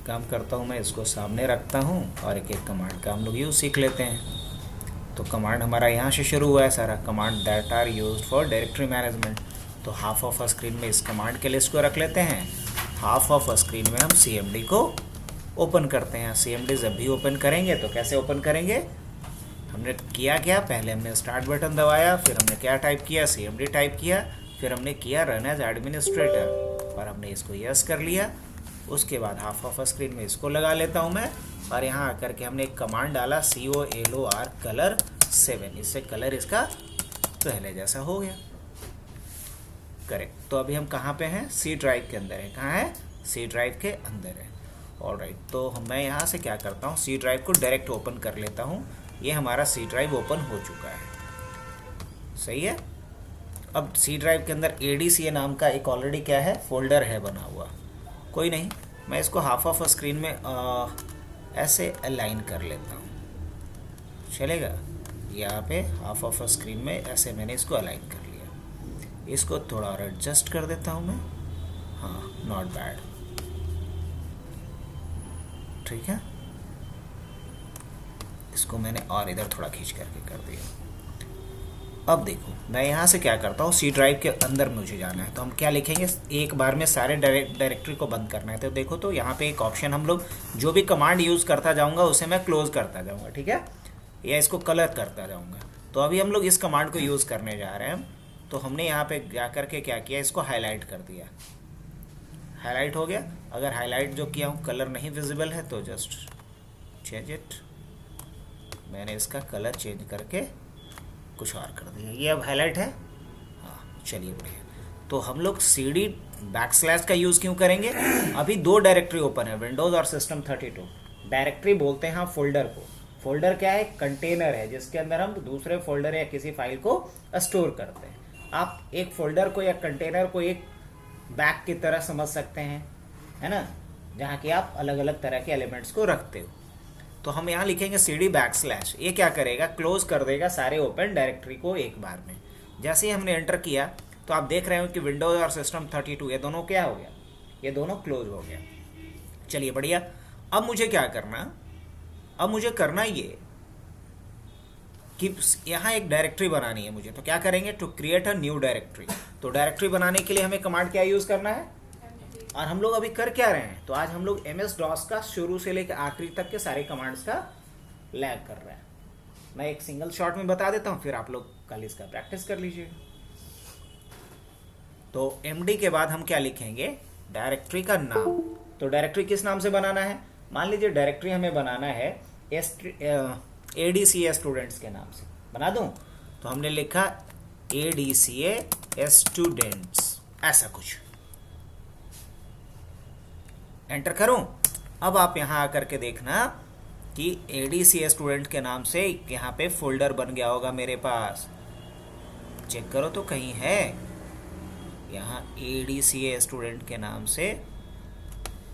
काम करता हूँ मैं इसको सामने रखता हूँ और एक एक कमांड का हम लोग यूज़ सीख लेते हैं। तो कमांड हमारा यहाँ से शुरू हुआ है सारा, command that are used for directory management. तो हाफ ऑफ अ स्क्रीन में इस कमांड के लिस्ट को रख लेते हैं, हाफ ऑफ अ स्क्रीन में हम CMD को ओपन करते हैं। CMD जब भी ओपन करेंगे तो कैसे ओपन करेंगे, हमने किया क्या, पहले हमने स्टार्ट बटन दबाया, फिर हमने क्या टाइप किया, CMD टाइप किया, फिर हमने किया रन एज एडमिनिस्ट्रेटर और हमने इसको यस कर लिया। उसके बाद हाफ ऑफ स्क्रीन में इसको लगा लेता हूँ मैं और यहाँ आकर के हमने एक कमांड डाला COLOR कलर 7, इससे कलर इसका पहले जैसा हो गया। करेक्ट। तो अभी हम कहाँ पे हैं, C ड्राइव के अंदर है। कहाँ है, C ड्राइव के अंदर है। ऑलराइट, तो मैं यहाँ से क्या करता हूँ, C ड्राइव को डायरेक्ट ओपन कर लेता हूँ। ये हमारा C ड्राइव ओपन हो चुका है, सही है। अब C ड्राइव के अंदर ADCA नाम का एक ऑलरेडी क्या है, फोल्डर है बना हुआ। कोई नहीं, मैं इसको हाफ ऑफ स्क्रीन में ऐसे अलाइन कर लेता हूँ, चलेगा। यहाँ पे हाफ ऑफ स्क्रीन में ऐसे मैंने इसको अलाइन कर लिया। इसको थोड़ा और एडजस्ट कर देता हूँ मैं, हाँ, नॉट बैड, ठीक है। इसको मैंने और इधर थोड़ा खींच करके कर दिया। अब देखो मैं यहाँ से क्या करता हूँ, C ड्राइव के अंदर मुझे जाना है तो हम क्या लिखेंगे, एक बार में सारे डायरेक्टरी को बंद करना है। तो देखो, तो यहाँ पे एक ऑप्शन, हम लोग जो भी कमांड यूज़ करता जाऊँगा उसे मैं क्लोज करता जाऊँगा, ठीक है, या इसको कलर करता जाऊँगा। तो अभी हम लोग इस कमांड को यूज़ करने जा रहे हैं। तो हमने यहाँ पे जा करके क्या किया, इसको हाईलाइट कर दिया, हाईलाइट हो गया। अगर हाईलाइट जो किया हूँ कलर नहीं विजिबल है तो जस्ट चेंज इट, मैंने इसका कलर चेंज करके कुछ और कर दिया, ये अब हाईलाइट है। हाँ, चलिए बढ़िया। तो हम लोग CD बैकस्लैश का यूज़ क्यों करेंगे, अभी दो डायरेक्टरी ओपन है, विंडोज़ और सिस्टम 32। डायरेक्टरी बोलते हैं हाँ फोल्डर को। फोल्डर क्या है, कंटेनर है जिसके अंदर हम दूसरे फोल्डर या किसी फाइल को स्टोर करते हैं। आप एक फोल्डर को या कंटेनर को एक बैग की तरह समझ सकते हैं, है ना, जहाँ की आप अलग अलग तरह के एलिमेंट्स को रखते हो। तो हम यहाँ लिखेंगे CD बैकस्लैश, ये क्या करेगा, क्लोज कर देगा सारे ओपन डायरेक्टरी को एक बार में। जैसे ही हमने एंटर किया तो आप देख रहे हो कि विंडोज़ और सिस्टम 32 ये दोनों क्या हो गया, ये दोनों क्लोज हो गया। चलिए बढ़िया। अब मुझे क्या करना, अब मुझे करना ये कि यहाँ एक डायरेक्टरी बनानी है मुझे। तो क्या करेंगे, to create a new directory. तो डायरेक्टरी बनाने के लिए हमें कमांड क्या यूज़ करना है, और हम लोग अभी कर क्या रहे हैं, तो आज हम लोग MS-DOS का शुरू से लेकर आखिरी तक के सारे कमांड्स का लैग कर रहे हैं। मैं एक सिंगल शॉट में बता देता हूँ, फिर आप लोग कल इसका प्रैक्टिस कर लीजिएगा। तो MD के बाद हम क्या लिखेंगे, डायरेक्टरी का नाम। तो डायरेक्टरी किस नाम से बनाना है, मान लीजिए डायरेक्टरी हमें बनाना है ADCA स्टूडेंट्स के नाम से, बना दूँ। तो हमने लिखा ADCA स्टूडेंट्स, ऐसा कुछ, एंटर करूं। अब आप यहाँ आकर के देखना कि ADCA स्टूडेंट के नाम से यहाँ पे फोल्डर बन गया होगा मेरे पास, चेक करो तो कहीं है यहाँ ADCA स्टूडेंट के नाम से,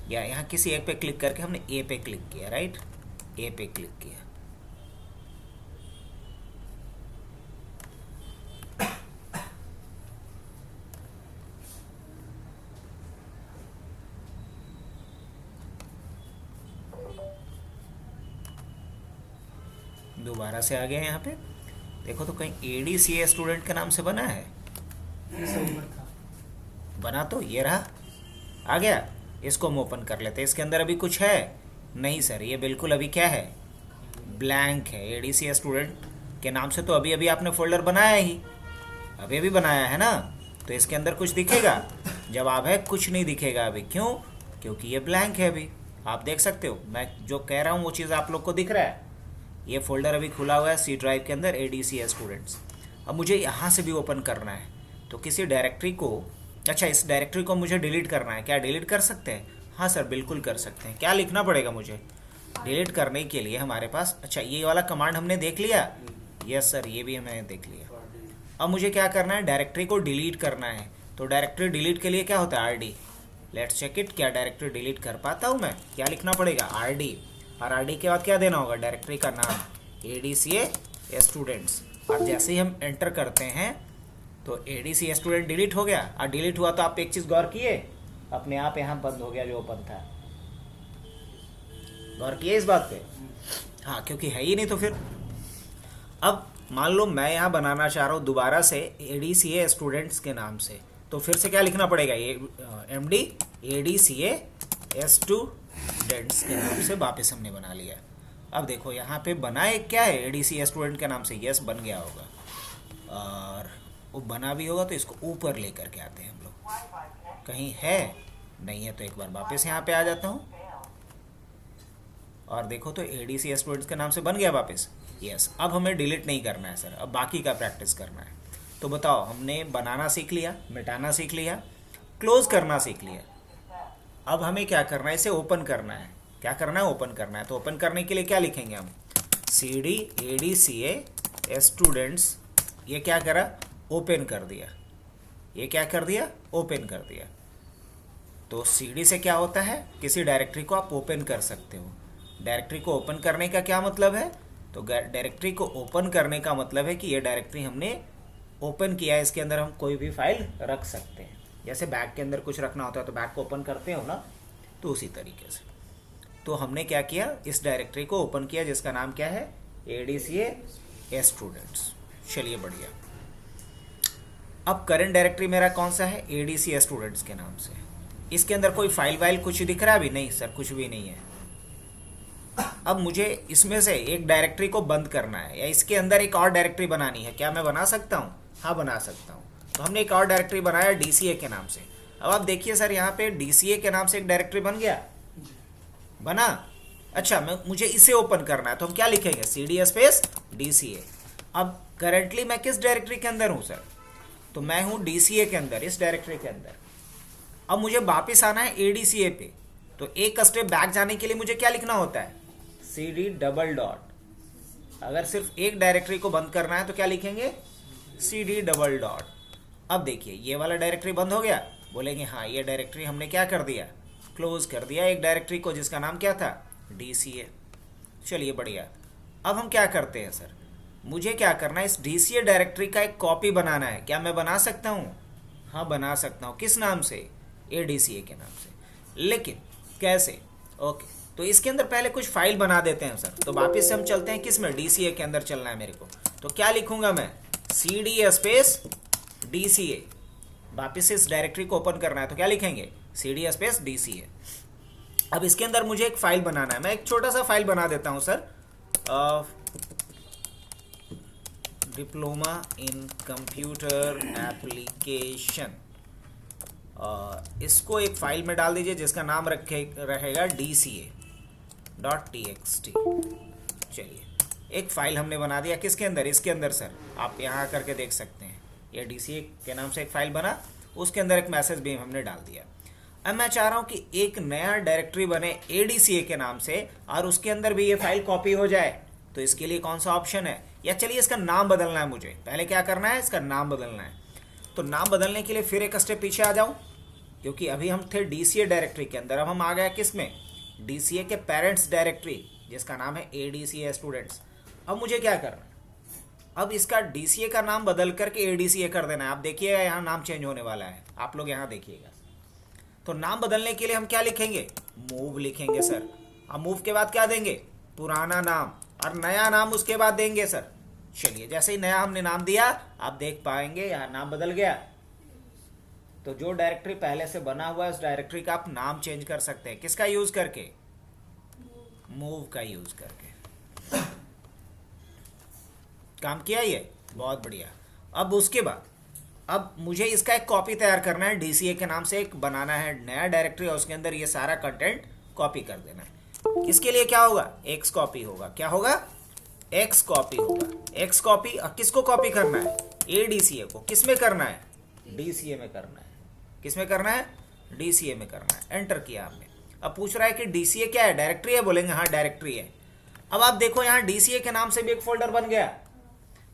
या यहाँ किसी एक पे क्लिक करके हमने A पे क्लिक किया, राइट, A पे क्लिक किया। दोबारा से आ गया यहाँ पे, देखो तो कहीं ADCA स्टूडेंट के नाम से बना है, बना तो ये रहा, आ गया। इसको हम ओपन कर लेते हैं। इसके अंदर अभी कुछ है नहीं सर, ये बिल्कुल अभी क्या है, ब्लैंक है। ADCA स्टूडेंट के नाम से तो अभी अभी आपने फोल्डर बनाया ही, अभी अभी बनाया है ना, तो इसके अंदर कुछ दिखेगा, जवाब है कुछ नहीं दिखेगा अभी। क्यों, क्योंकि ये ब्लैंक है। अभी आप देख सकते हो, मैं जो कह रहा हूँ वो चीज़ आप लोग को दिख रहा है। ये फोल्डर अभी खुला हुआ है C ड्राइव के अंदर, ADCA स्टूडेंट्स। अब मुझे यहाँ से भी ओपन करना है, तो किसी डायरेक्टरी को, अच्छा इस डायरेक्टरी को मुझे डिलीट करना है, क्या डिलीट कर सकते हैं, हाँ सर बिल्कुल कर सकते हैं। क्या लिखना पड़ेगा मुझे डिलीट करने के लिए, हमारे पास, अच्छा ये वाला कमांड हमने देख लिया, यस सर ये भी हमने देख लिया। अब मुझे क्या करना है, डायरेक्टरी को डिलीट करना है। तो डायरेक्टरी डिलीट के लिए क्या होता है, RD। लेट्स चेक इट, क्या डायरेक्टरी डिलीट कर पाता हूँ मैं, क्या लिखना पड़ेगा, RD, और RD के बाद क्या देना होगा, डायरेक्टरी का नाम ADCA स्टूडेंट्स। और जैसे ही हम एंटर करते हैं तो ADCA स्टूडेंट डिलीट हो गया। और डिलीट हुआ तो आप एक चीज़ गौर किए, अपने आप यहाँ बंद हो गया जो ओपन था, गौर किए इस बात पे? हाँ, क्योंकि है ही नहीं तो फिर। अब मान लो मैं यहाँ बनाना चाह रहा हूँ दोबारा से ADCA स्टूडेंट्स के नाम से, तो फिर से क्या लिखना पड़ेगा? MD ADCA स्टूडेंट्स के नाम से वापस हमने बना लिया। अब देखो यहाँ पे बना एक क्या है, ADCA स्टूडेंट के नाम से, यस बन गया होगा, और वो बना भी होगा तो इसको ऊपर लेकर के आते हैं हम लोग। कहीं है नहीं है तो एक बार वापस यहाँ पे आ जाता हूँ और देखो तो ADCA स्टूडेंट्स के नाम से बन गया वापस। यस, अब हमें डिलीट नहीं करना है सर, अब बाकी का प्रैक्टिस करना है। तो बताओ, हमने बनाना सीख लिया, मिटाना सीख लिया, क्लोज करना सीख लिया। अब हमें क्या करना है? इसे ओपन करना है। क्या करना है? ओपन करना है। तो ओपन करने के लिए क्या लिखेंगे हम? CD ADCA स्टूडेंट्स, ये क्या करा? ओपन कर दिया। ये क्या कर दिया? ओपन कर दिया। तो CD से क्या होता है? किसी डायरेक्टरी को आप ओपन कर सकते हो। डायरेक्टरी को ओपन करने का क्या मतलब है? तो डायरेक्टरी को ओपन करने का मतलब है कि ये डायरेक्टरी हमने ओपन किया है, इसके अंदर हम कोई भी फाइल रख सकते हैं। जैसे बैग के अंदर कुछ रखना होता है तो बैग को ओपन करते हो ना, तो उसी तरीके से। तो हमने क्या किया? इस डायरेक्टरी को ओपन किया जिसका नाम क्या है? ADCA students. चलिए बढ़िया। अब करंट डायरेक्टरी मेरा कौन सा है? ADCA स्टूडेंट्स के नाम से। इसके अंदर कोई फाइल वाइल कुछ दिख रहा है? अभी नहीं सर, कुछ भी नहीं है। अब मुझे इसमें से एक डायरेक्टरी को बंद करना है या इसके अंदर एक और डायरेक्टरी बनानी है। क्या मैं बना सकता हूँ? हाँ, बना सकता हूँ। तो हमने एक और डायरेक्टरी बनाया DCA के नाम से। अब आप देखिए सर, यहाँ पे DCA के नाम से एक डायरेक्टरी बन गया, बना। अच्छा, मुझे इसे ओपन करना है तो हम क्या लिखेंगे? CD space DCA। अब करंटली मैं किस डायरेक्टरी के अंदर हूँ सर? तो मैं हूँ DCA के अंदर, इस डायरेक्टरी के अंदर। अब मुझे वापस आना है ADCA पे, तो एक स्टेप बैक जाने के लिए मुझे क्या लिखना होता है? CD double dot. अगर सिर्फ एक डायरेक्टरी को बंद करना है तो क्या लिखेंगे? CD double dot. अब देखिए, ये वाला डायरेक्टरी बंद हो गया। बोलेंगे हाँ, ये डायरेक्टरी हमने क्या कर दिया? क्लोज कर दिया, एक डायरेक्टरी को जिसका नाम क्या था? DCA। चलिए बढ़िया। अब हम क्या करते हैं सर? मुझे क्या करना है? इस DCA डायरेक्टरी का एक कॉपी बनाना है। क्या मैं बना सकता हूँ? हाँ, बना सकता हूँ। किस नाम से? ADCA के नाम से। लेकिन कैसे? ओके, तो इसके अंदर पहले कुछ फाइल बना देते हैं सर। तो वापस से हम चलते हैं किस में? DCA के अंदर चलना है मेरे को। तो क्या लिखूंगा मैं? CD space DCA। वापस से इस डायरेक्टरी को ओपन करना है तो क्या लिखेंगे? CD space DCA। अब इसके अंदर मुझे एक फाइल बनाना है। मैं एक छोटा सा फाइल बना देता हूं sir, diploma in computer application. इसको एक फाइल में डाल दीजिए जिसका नाम रहेगा DCA.txt। चलिए, एक फाइल हमने बना दिया। किसके अंदर? इसके अंदर सर। आप यहाँ करके देख सकते हैं, ये DCA के नाम से एक फाइल बना, उसके अंदर एक मैसेज भी हमने डाल दिया। अब मैं चाह रहा हूँ कि एक नया डायरेक्टरी बने ADCA के नाम से और उसके अंदर भी ये फाइल कॉपी हो जाए। तो इसके लिए कौन सा ऑप्शन है? या चलिए इसका नाम बदलना है मुझे। पहले क्या करना है? इसका नाम बदलना है। तो नाम बदलने के लिए फिर एक स्टेप पीछे आ जाऊं, क्योंकि अभी हम थे DCA डायरेक्टरी के अंदर। अब हम आ गए किस में? DCA के पेरेंट्स डायरेक्टरी जिसका नाम है ADCA स्टूडेंट्स। अब मुझे क्या करना है? अब इसका DCA का नाम बदल करके ADCA कर देना है। आप देखिएगा यहाँ नाम चेंज होने वाला है, आप लोग यहाँ देखिएगा। तो नाम बदलने के लिए हम क्या लिखेंगे? मूव लिखेंगे सर। अब मूव के बाद क्या देंगे? पुराना नाम, और नया नाम उसके बाद देंगे सर। चलिए, जैसे ही नया हमने नाम दिया आप देख पाएंगे यहाँ नाम बदल गया। तो जो डायरेक्टरी पहले से बना हुआ है उस डायरेक्टरी का आप नाम चेंज कर सकते हैं। किसका यूज करके? मूव का यूज करके। काम किया ये? बहुत बढ़िया। अब उसके बाद अब मुझे इसका एक कॉपी तैयार करना है। DCA के नाम से एक बनाना है नया डायरेक्टरी और उसके अंदर ये सारा कंटेंट कॉपी कर देना है। इसके लिए क्या होगा? X कॉपी होगा। क्या होगा? X कॉपी होगा। X copy. और किसको कॉपी करना है? ADCA को। किस में करना है? DCA में करना है। किस में करना है? DCA में करना है। एंटर किया आपने। अब पूछ रहा है कि DCA क्या है? डायरेक्टरी है? बोलेंगे हाँ डायरेक्टरी है। अब आप देखो यहाँ DCA के नाम से भी एक फोल्डर बन गया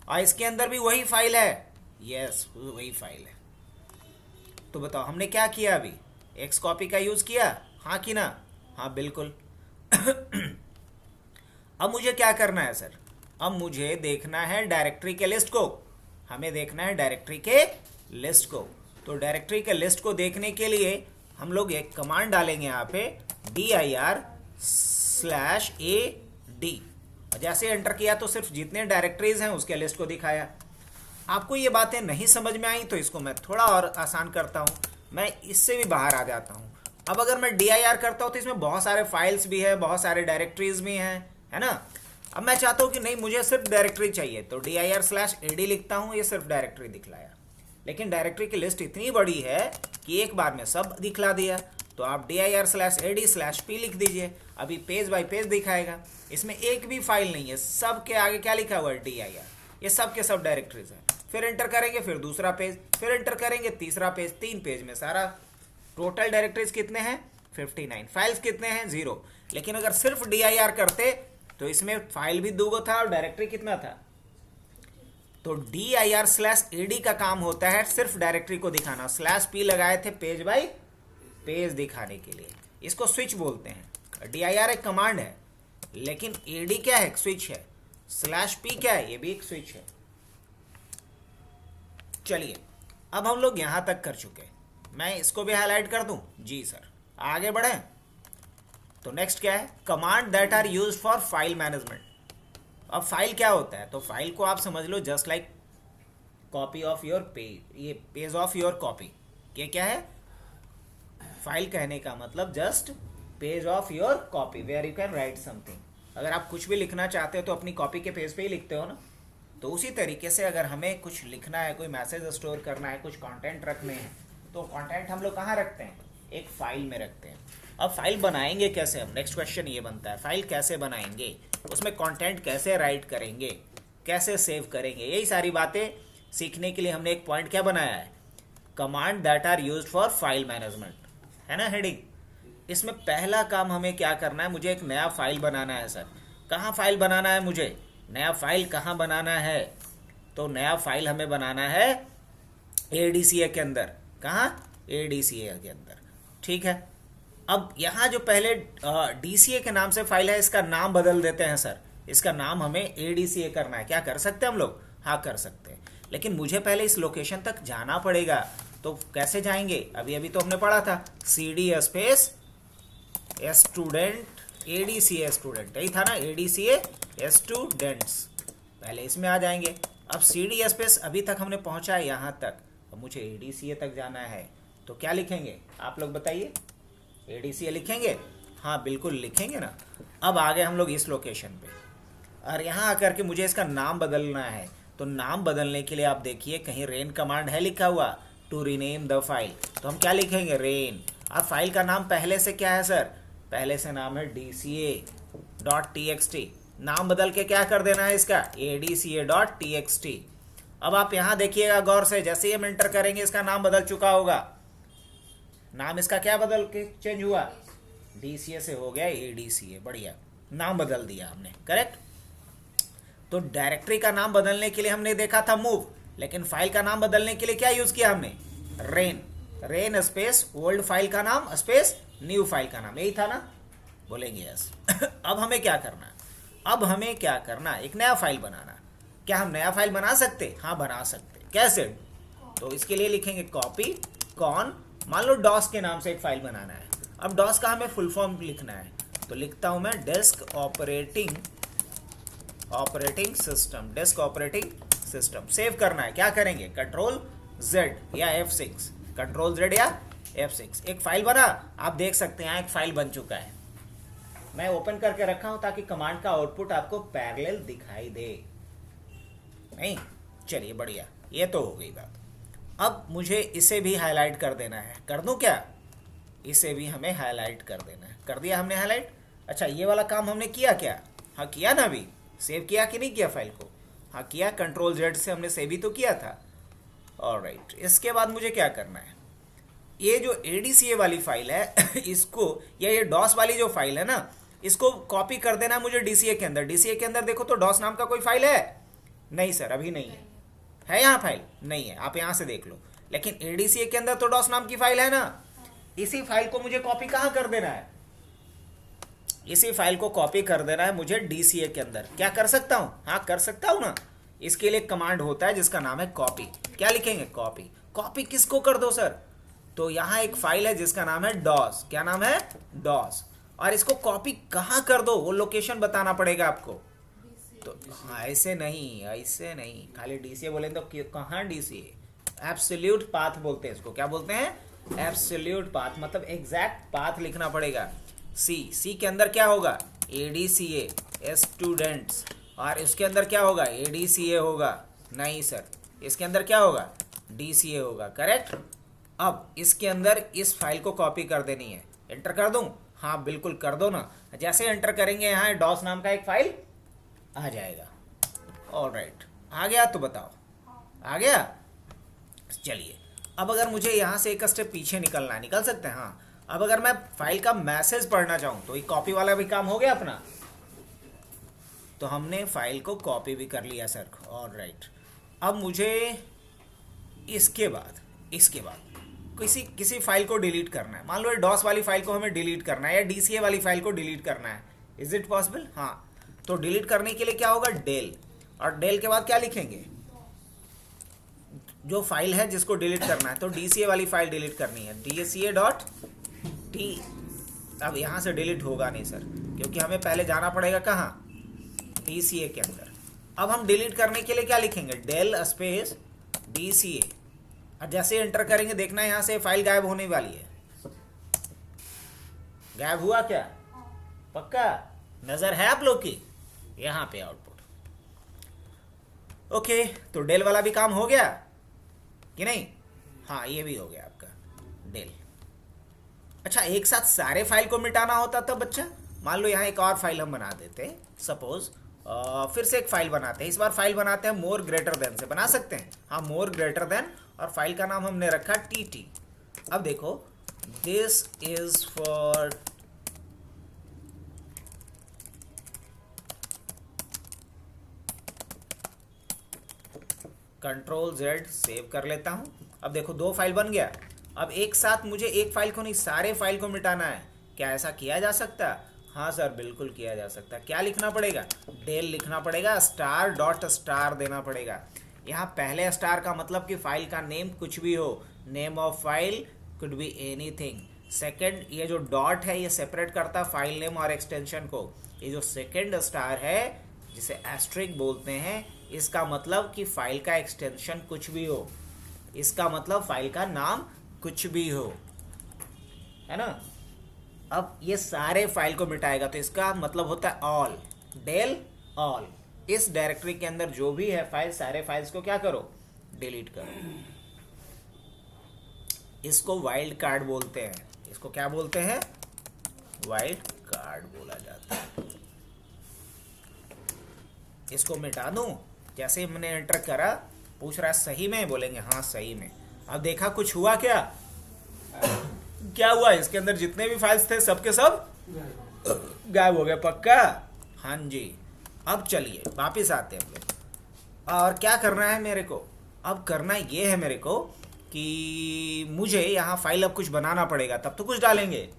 और इसके अंदर भी वही फाइल है। यस, वही फाइल है। तो बताओ हमने क्या किया? अभी X कॉपी का यूज किया, हाँ कि ना? हाँ बिल्कुल। अब मुझे क्या करना है सर? अब मुझे देखना है डायरेक्टरी के लिस्ट को। हमें देखना है डायरेक्टरी के लिस्ट को। तो डायरेक्टरी के लिस्ट को देखने के लिए हम लोग एक कमांड डालेंगे यहाँ पे, dir स्लैश ए डी। जैसे एंटर किया तो सिर्फ जितने डायरेक्टरीज हैं उसके लिस्ट को दिखाया। आपको ये बातें नहीं समझ में आई तो इसको मैं थोड़ा और आसान करता हूँ, मैं इससे भी बाहर आ जाता हूँ। अब अगर मैं dir करता हूँ तो इसमें बहुत सारे फाइल्स भी है, बहुत सारे डायरेक्टरीज भी हैं, है ना। अब मैं चाहता हूँ कि नहीं मुझे सिर्फ डायरेक्टरी चाहिए, तो dir/ad लिखता हूँ, ये सिर्फ डायरेक्टरी दिखलाया। लेकिन डायरेक्टरी की लिस्ट इतनी बड़ी है कि एक बार में सब दिखला दिया, तो आप dir/ad/p लिख दीजिए, अभी पेज बाय पेज दिखाएगा। इसमें एक भी फाइल नहीं है, सब के आगे क्या लिखा हुआ है, dir। ये सब के सब डायरेक्टरीज हैं। फिर एंटर करेंगे, फिर दूसरा पेज, फिर एंटर करेंगे, तीसरा पेज, 3 पेज में सारा। टोटल डायरेक्टरीज कितने हैं, 59। फाइल्स कितने हैं, 0। लेकिन अगर सिर्फ dir करते तो इसमें फाइल भी 2 था और डायरेक्टरी कितना था। तो dir/ad का काम होता है सिर्फ डायरेक्टरी को दिखाना। /p लगाए थे पेज बाय पेज दिखाने के लिए, इसको स्विच बोलते हैं। dir एक कमांड है, लेकिन ad क्या है, स्विच है। /p क्या है, ये भी एक स्विच है। चलिए, अब हम लोग यहां तक कर चुके, मैं इसको भी हाईलाइट कर दूं। जी सर, आगे बढ़े। तो नेक्स्ट क्या है, command that are use for file management. अब फाइल क्या होता है, तो फाइल को आप समझ लो just like copy of your page, ये पेज ऑफ योर कॉपी। ये क्या है, फाइल कहने का मतलब just page of your copy where you can write something. अगर आप कुछ भी लिखना चाहते हो तो अपनी कॉपी के पेज पे ही लिखते हो ना। तो उसी तरीके से अगर हमें कुछ लिखना है, कोई मैसेज स्टोर करना है, कुछ कंटेंट रखने हैं, तो कंटेंट हम लोग कहाँ रखते हैं, एक फाइल में रखते हैं। अब फाइल बनाएंगे कैसे हम, नेक्स्ट क्वेश्चन ये बनता है, फाइल कैसे बनाएंगे, उसमें कंटेंट कैसे राइट करेंगे, कैसे सेव करेंगे। यही सारी बातें सीखने के लिए हमने एक पॉइंट क्या बनाया है, command that are used for file management, है ना हेडिंग। इसमें पहला काम हमें क्या करना है, मुझे एक नया फाइल बनाना है सर। कहाँ फाइल बनाना है मुझे, नया फाइल कहाँ बनाना है, तो नया फाइल हमें बनाना है ADCA के अंदर। कहाँ, ADCA के अंदर, ठीक है। अब यहाँ जो पहले DCA के नाम से फाइल है, इसका नाम बदल देते हैं सर। इसका नाम हमें ADCA करना है, क्या कर सकते हैं हम लोग, हाँ कर सकते हैं। लेकिन मुझे पहले इस लोकेशन तक जाना पड़ेगा, तो कैसे जाएंगे, अभी अभी तो हमने पढ़ा था CD space student ADCA student, यही था ना, ADCA स्टूडेंट्स। पहले इसमें आ जाएंगे। अब CD स्पेस अभी तक हमने पहुंचा है यहाँ तक, अब मुझे ADCA तक जाना है, तो क्या लिखेंगे आप लोग बताइए, ADCA लिखेंगे, हाँ बिल्कुल लिखेंगे ना। अब आ गए हम लोग इस लोकेशन पे, और यहाँ आकर के मुझे इसका नाम बदलना है। तो नाम बदलने के लिए आप देखिए कहीं रेन कमांड है लिखा हुआ, टू रीनेम द फाइल, तो हम क्या लिखेंगे, रेन। और फाइल का नाम पहले से क्या है सर, पहले से नाम है DCA.txt, नाम बदल के क्या कर देना है इसका, ADCA.txt। अब आप यहाँ देखिएगा गौर से, जैसे ही हम एंटर करेंगे इसका नाम बदल चुका होगा। नाम इसका क्या बदल के चेंज हुआ, DCA से हो गया ADCA, बढ़िया, नाम बदल दिया हमने, करेक्ट। तो डायरेक्टरी का नाम बदलने के लिए हमने देखा था मूव, लेकिन फाइल का नाम बदलने के लिए क्या यूज किया हमने, rain. Rain space old file का नाम स्पेस न्यू फाइल का नाम, यही था ना, बोलेंगे यस। अब हमें क्या करना है, अब हमें क्या करना, एक नया फाइल बनाना। क्या हम नया फाइल बना सकते, हाँ बना सकते, कैसे, तो इसके लिए लिखेंगे कॉपी कॉन, मान लो डॉस के नाम से एक फाइल बनाना है। अब डॉस का हमें फुल फॉर्म लिखना है, तो लिखता हूं मैं desk operating system, desk operating system. Save करना है, क्या करेंगे, Ctrl+Z या F6, Ctrl+Z या F6। एक फाइल बना, आप देख सकते हैं एक फाइल बन चुका है। मैं ओपन करके रखा हूं ताकि कमांड का आउटपुट आपको पैरेलल दिखाई दे, नहीं, चलिए बढ़िया, ये तो हो गई बात। अब मुझे इसे भी हाईलाइट कर देना है, कर दूं क्या, इसे भी हमें हाईलाइट कर देना है, कर दिया हमने हाईलाइट। अच्छा ये वाला काम हमने किया क्या, हाँ किया ना, अभी सेव किया कि नहीं किया फाइल को, हाँ किया, Ctrl+Z से हमने सेव ही तो किया था। ऑलराइट, इसके बाद मुझे क्या करना है, ये जो ADCA वाली फाइल है इसको, या ये डॉस वाली जो फाइल है ना, इसको कॉपी कर देना है मुझे DCA के अंदर। DCA के अंदर देखो तो डॉस नाम का कोई फाइल है, नहीं सर अभी नहीं है यहाँ फाइल नहीं है, आप यहाँ से देख लो। लेकिन ADCA के अंदर तो डॉस नाम की फाइल है ना, इसी फाइल को मुझे कॉपी कहाँ कर देना है, इसी फाइल को कॉपी कर देना है मुझे DCA के अंदर। क्या कर सकता हूँ, हाँ कर सकता हूँ ना। इसके लिए कमांड होता है जिसका नाम है कॉपी। क्या लिखेंगे, कॉपी। कॉपी किसको कर दो सर, तो यहाँ एक फाइल है जिसका नाम है डॉस, क्या नाम है, डॉस। और इसको कॉपी कहाँ कर दो वो लोकेशन बताना पड़ेगा आपको। तो हाँ, ऐसे नहीं, ऐसे नहीं, खाली डीसीए बोले तो कहाँ डीसीए, एब्सोल्यूट पाथ बोलते हैं इसको। क्या बोलते हैं? एब्सोल्यूट पाथ, मतलब एग्जैक्ट पाथ लिखना पड़ेगा। सी के अंदर क्या होगा? एडीसीए स्टूडेंट्स, और इसके अंदर क्या होगा? एडीसीए होगा। नहीं सर, इसके अंदर क्या होगा? डीसीए होगा। करेक्ट। अब इसके अंदर इस फाइल को कॉपी कर देनी है। एंटर कर दूं? हाँ बिल्कुल कर दो ना। जैसे एंटर करेंगे यहाँ डॉस नाम का एक फाइल आ जाएगा। ऑलराइट, आ गया तो बताओ, आ गया? चलिए, अब अगर मुझे यहाँ से एक स्टेप पीछे निकलना है, निकल सकते हैं। हाँ, अब अगर मैं फाइल का मैसेज पढ़ना चाहूँ तो ये कॉपी वाला भी काम हो गया अपना। तो हमने फाइल को कॉपी भी कर लिया सर। ऑलराइट, अब मुझे इसके बाद किसी फाइल को डिलीट करना है। मान लो डॉस वाली फाइल को हमें डिलीट करना है या डीसीए वाली फाइल को डिलीट करना है। Is it possible? हाँ, तो डिलीट करने के लिए क्या होगा? डेल, और डेल के बाद क्या लिखेंगे? जो फाइल है जिसको डिलीट करना है, तो डीसीए वाली फाइल डिलीट करनी है, डीसीए डॉट टी। अब यहाँ से डिलीट होगा नहीं सर, क्योंकि हमें पहले जाना पड़ेगा कहाँ? डीसीए के अंदर। अब हम डिलीट करने के लिए क्या लिखेंगे? डेल स्पेस डीसीए, और जैसे एंटर करेंगे देखना यहाँ से फाइल गायब होने वाली है। गायब हुआ क्या? पक्का नजर है आप लोग की? यहाँ पे आउटपुट। ओके, तो डेल वाला भी काम हो गया कि नहीं? हाँ, ये भी हो गया आपका डेल। अच्छा, एक साथ सारे फाइल को मिटाना होता तब बच्चा, मान लो यहाँ एक और फाइल हम बना देते, सपोज फिर से एक फाइल बनाते हैं। इस बार फाइल बनाते हैं मोर ग्रेटर देन से, बना सकते हैं। हाँ, मोर ग्रेटर देन, और फाइल का नाम हमने रखा टीटी। अब देखो, this is for control Z, save कर लेता हूं। अब देखो 2 फाइल बन गया। अब एक साथ मुझे एक फाइल को नहीं, सारे फाइल को मिटाना है। क्या ऐसा किया जा सकता है? हाँ सर, बिल्कुल किया जा सकता है। क्या लिखना पड़ेगा? डेल लिखना पड़ेगा, स्टार डॉट स्टार देना पड़ेगा। यहाँ पहले स्टार का मतलब कि फाइल का नेम कुछ भी हो, name of file could be anything. Second, ये जो डॉट है ये सेपरेट करता है फाइल नेम और एक्सटेंशन को। ये जो सेकंड स्टार है जिसे एस्ट्रिक बोलते हैं, इसका मतलब कि फाइल का एक्सटेंशन कुछ भी हो, इसका मतलब फाइल का नाम कुछ भी हो, है ना। अब ये सारे फाइल को मिटाएगा, तो इसका मतलब होता है ऑल, डेल ऑल। इस डायरेक्टरी के अंदर जो भी है फाइल, सारे फाइल्स को क्या करो? डिलीट करो। इसको वाइल्ड कार्ड बोलते हैं। इसको क्या बोलते हैं? वाइल्ड कार्ड बोला जाता है। इसको मिटा दूं? जैसे मैंने एंटर करा, पूछ रहा है सही में, बोलेंगे हाँ सही में। अब देखा कुछ हुआ क्या? क्या हुआ? इसके अंदर जितने भी फाइल्स थे सबके सब गायब हो गए। पक्का? हाँ जी। अब चलिए वापिस आते हैं हम लोग। और क्या करना है मेरे को? अब करना ये है मेरे को कि मुझे यहाँ फाइल अब कुछ बनाना पड़ेगा, तब तो कुछ डालेंगे।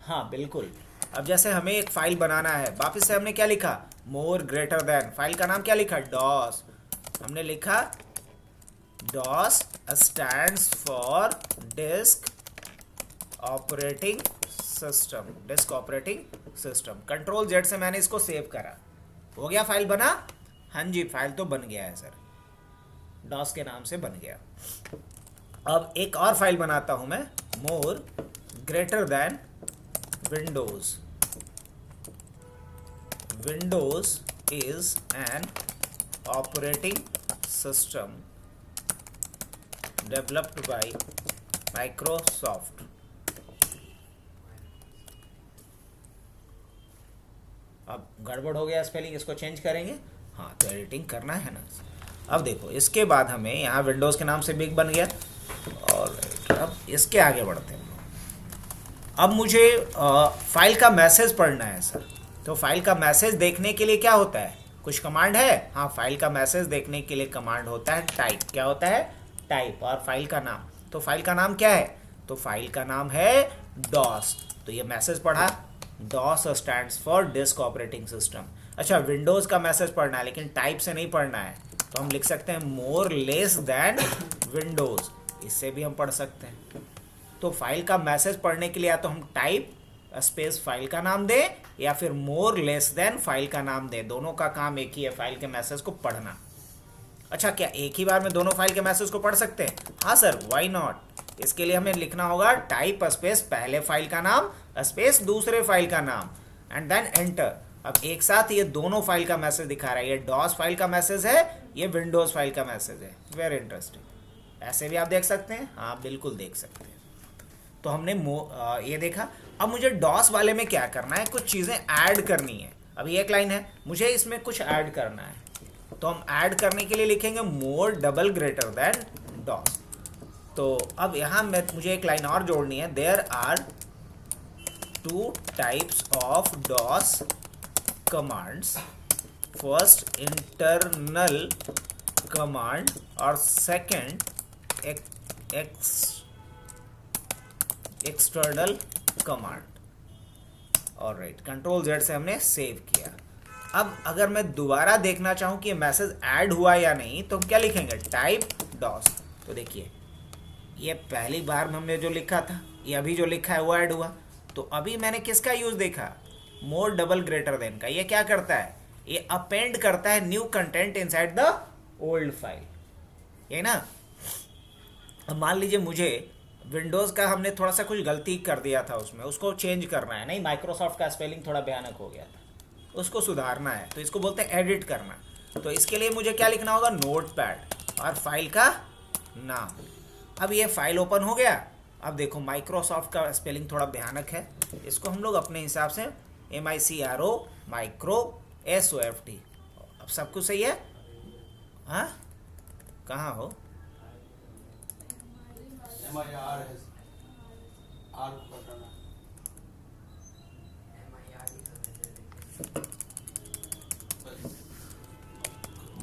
हाँ बिल्कुल। अब जैसे हमें एक फाइल बनाना है, वापिस से हमने क्या लिखा? मोर ग्रेटर देन। फाइल का नाम क्या लिखा? डॉस। हमने लिखा DOS stands for disk operating system, disk operating system. Control Z से मैंने इसको सेव करा। हो गया, फाइल बना? हाँ जी, फाइल तो बन गया है सर, डॉस के नाम से बन गया। अब एक और फाइल बनाता हूं मैं, मोर greater than Windows. Windows is an operating system developed by Microsoft. अब गड़बड़ हो गया स्पेलिंग, इसको चेंज करेंगे। हाँ, तो एडिटिंग करना है ना। अब देखो, इसके बाद हमें यहाँ विंडोज़ के नाम से बिग बन गया। और अब इसके आगे बढ़ते हैं। अब मुझे फाइल का मैसेज पढ़ना है सर। तो फाइल का मैसेज देखने के लिए क्या होता है? कुछ कमांड है? हाँ, फाइल का मैसेज देखने के लिए कमांड होता है टाइप। क्या होता है? टाइप। और फाइल का नाम, तो फाइल का नाम क्या है? तो फाइल का नाम है डॉस। तो ये मैसेज पढ़ा, DOS stands for disk operating system. अच्छा, विंडोज़ का मैसेज पढ़ना है लेकिन टाइप से नहीं पढ़ना है, तो हम लिख सकते हैं मोर लेस देन विंडोज़। इससे भी हम पढ़ सकते हैं। तो फाइल का मैसेज पढ़ने के लिए या तो हम टाइप स्पेस फाइल का नाम दे या फिर मोर लेस देन फाइल का नाम दे, दोनों का काम एक ही है, फाइल के मैसेज को पढ़ना। अच्छा, क्या एक ही बार में दोनों फाइल के मैसेज को पढ़ सकते हैं? हाँ सर, व्हाई नॉट। इसके लिए हमें लिखना होगा टाइप स्पेस पहले फाइल का नाम स्पेस दूसरे फाइल का नाम एंड देन एंटर। अब एक साथ ये दोनों फाइल का मैसेज दिखा रहा है, ये डॉस फाइल का मैसेज है, ये विंडोज फाइल का मैसेज है। Very interesting. ऐसे भी आप देख सकते हैं, हाँ बिल्कुल देख सकते हैं। तो हमने ये देखा। अब मुझे डॉस वाले में क्या करना है, कुछ चीज़ें ऐड करनी है। अभी एक लाइन है, मुझे इसमें कुछ ऐड करना है, तो हम ऐड करने के लिए लिखेंगे more double greater than DOS. तो अब यहाँ मुझे एक लाइन और जोड़नी है, there are 2 types of DOS commands, first internal command और second external command. Alright, control Z से हमने सेव किया। अब अगर मैं दोबारा देखना चाहूँ कि ये मैसेज ऐड हुआ या नहीं, तो हम क्या लिखेंगे, टाइप डॉस। तो देखिए, ये पहली बार में हमने जो लिखा था, ये अभी जो लिखा है वो ऐड हुआ। तो अभी मैंने किसका यूज देखा, मोर डबल ग्रेटर देन का। ये क्या करता है, ये अपेंड करता है new content inside the old file, ये ना। अब मान लीजिए मुझे विंडोज़ का हमने थोड़ा सा कुछ गलती कर दिया था उसमें, उसको चेंज करना है। नहीं, माइक्रोसॉफ्ट का स्पेलिंग थोड़ा भयानक हो गया था, उसको सुधारना है, तो इसको बोलते हैं एडिट करना। तो इसके लिए मुझे क्या लिखना होगा, नोटपैड और फाइल का नाम। अब ये फाइल ओपन हो गया। अब देखो, माइक्रोसॉफ्ट का स्पेलिंग थोड़ा भयानक है, इसको हम लोग अपने हिसाब से MICRO माइक्रो SOFT। अब सब कुछ सही है? हाँ, कहाँ हो?